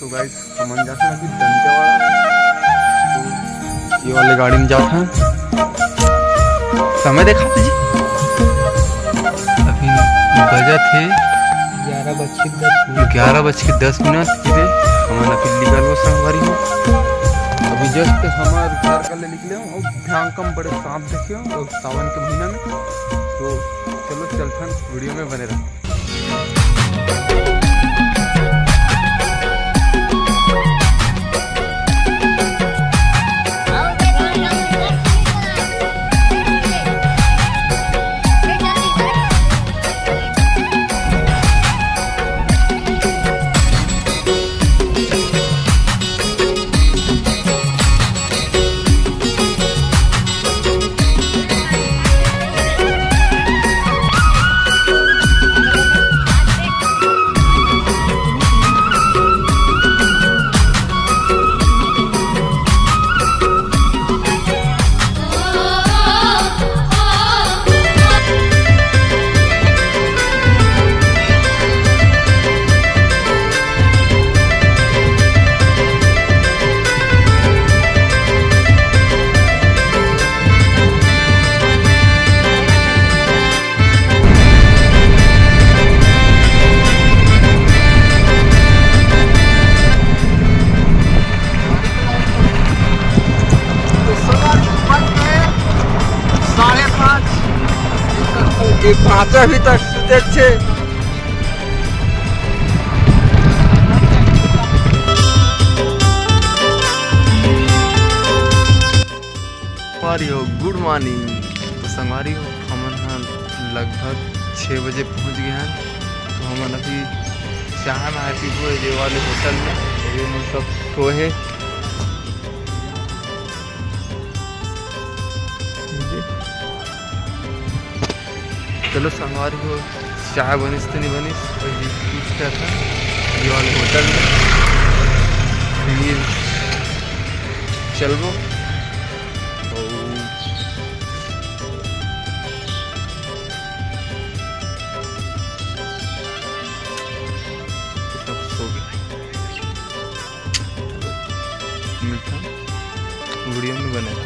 तो गाइस समझ जाते हैं कि दंतेवाड़ा, तो ये वाले गाड़ी में जाते हैं। समय देखा जी, अभी बजा थे 11:10। हमारा फिर निकल वो संगवारी हो। अभी जस्ट हमारे घर का ले निकले हो और ध्यान कम बड़े सांप देखे हो और सावन के महीना में। तो चलो चलते हैं, वीडियो में बने रहो। पाँचा भी तक अच्छे गुड मॉर्निंग। तो संगवारी हो हमन लगभग 6 बजे पहुंच गए हैं। तो हमन अभी चाह ना पीबो ये वाले होटल में, ये सब सोए। चलो संगवारी हो चाय बनिस तो नहीं बनिस, पूछता था ये वाले होटल में। फिर चल गो सब सो गए। मिलता वीडियो में बनेगा।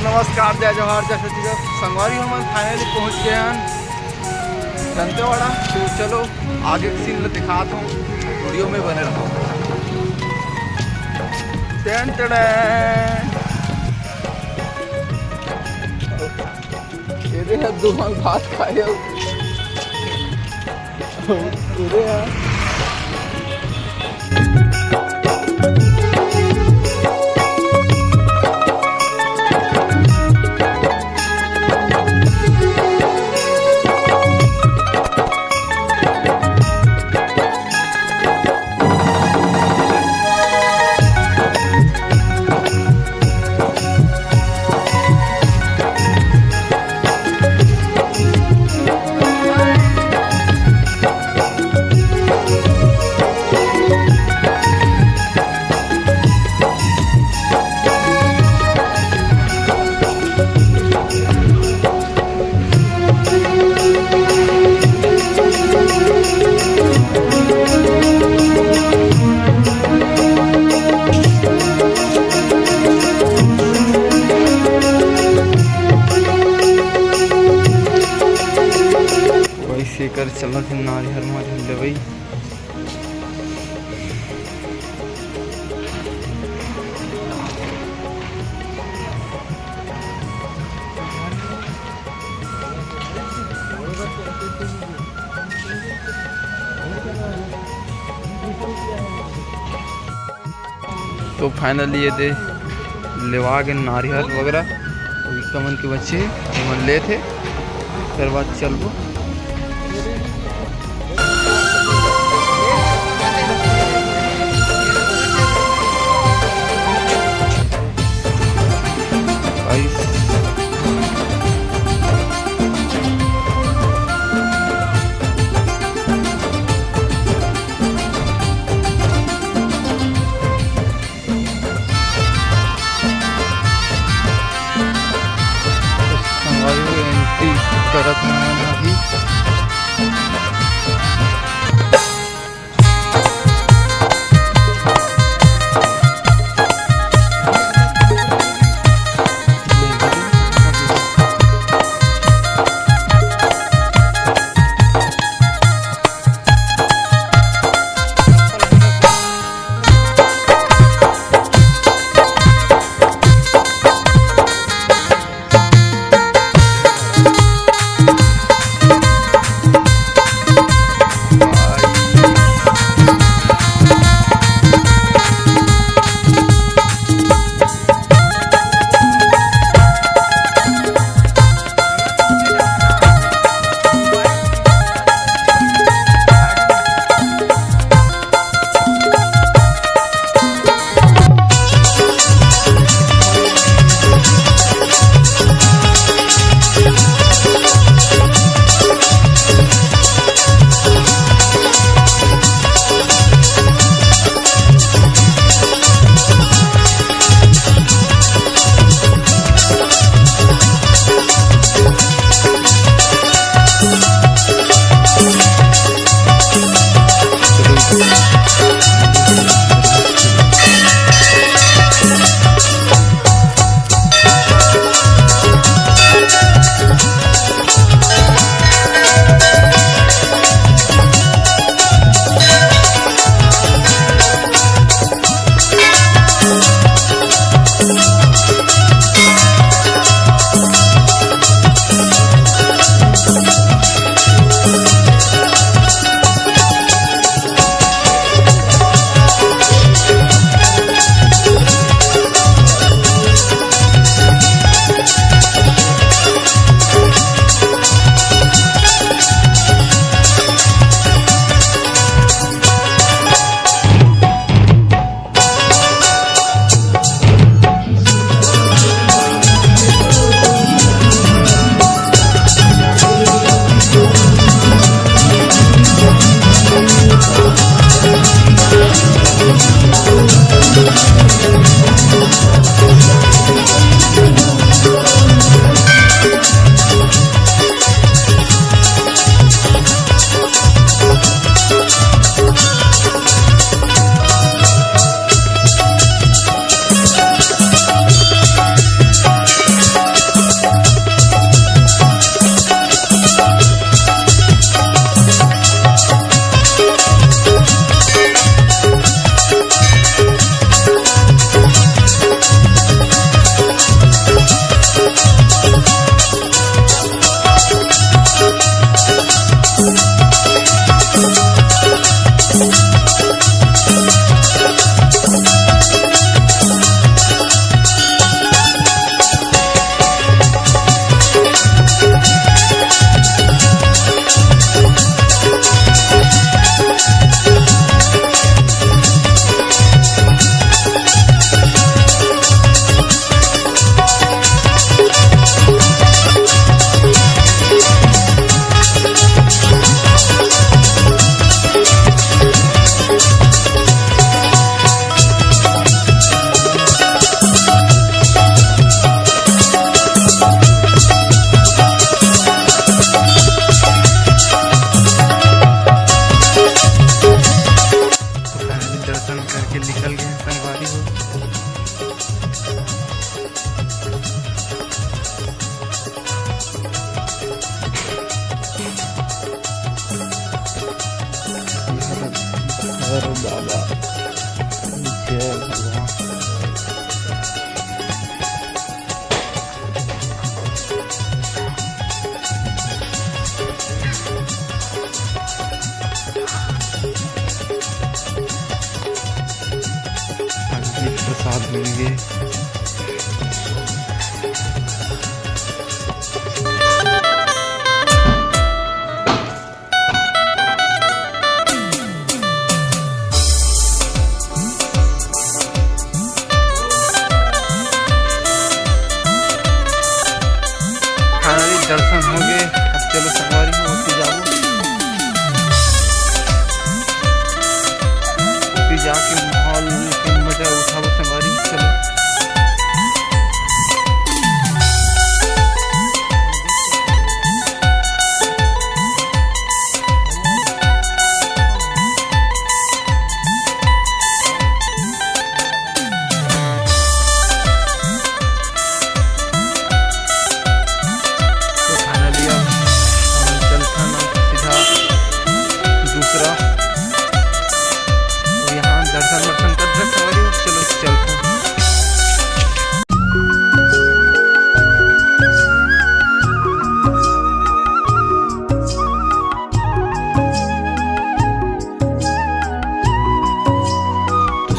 नमस्कार, जय जवाहर, जय छत्तीसगढ़। संगवारी हम फाइनली पहुंच गए हैं दंतेवाड़ा। तो चलो आगे की सीन दिखाता हूँ, वीडियो में बने रहो। ये दुकान भात खाए कर चला थे नारियल मारियल लेवई। तो फाइनली ये दे लेवा गए नारियल वगैरह कमन के बच्चे मन ले थे फिर बाद चलबो करत अभी अरे बाबा जय भगवान। संगीत मिल दर्शन हो गए। अब चलो संगवारी हो जाओ, जाके माहौल के मजा उठाओ संगवारी। चलो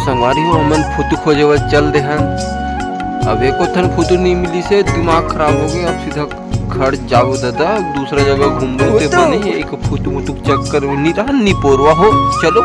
संगवारी हो हमन फोटो खोजे बर चल दे हन। अब एको थन फोटो नहीं मिली से दिमाग खराब हो गया। अब सीधा घर जाओ दादा, दूसरा जगह घूमबो ते बने एक फोटो मोटो चक्कर में नहीं रहा नहीं पोरवा हो। चलो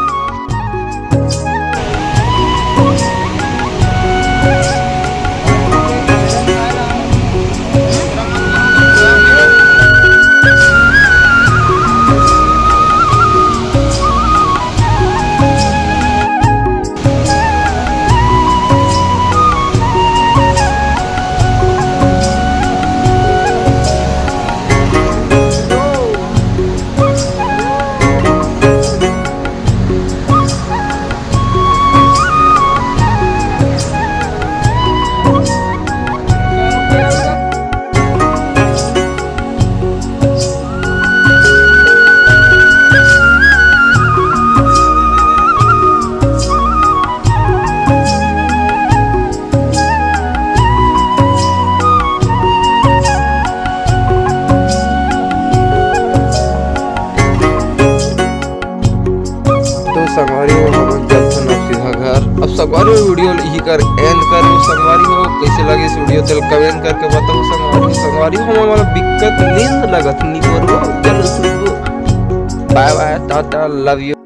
संगवारी हो हम चलते हैं सीधा घर। अब संगवारी वीडियो यही कर एंड कर संगवारी हो। कैसे लगे इस वीडियो तल कमेंट करके बताओ संगवारी। संगवारी हो हमारा दिक्कत नींद लगत नहीं। चलो bye bye, tata, love you.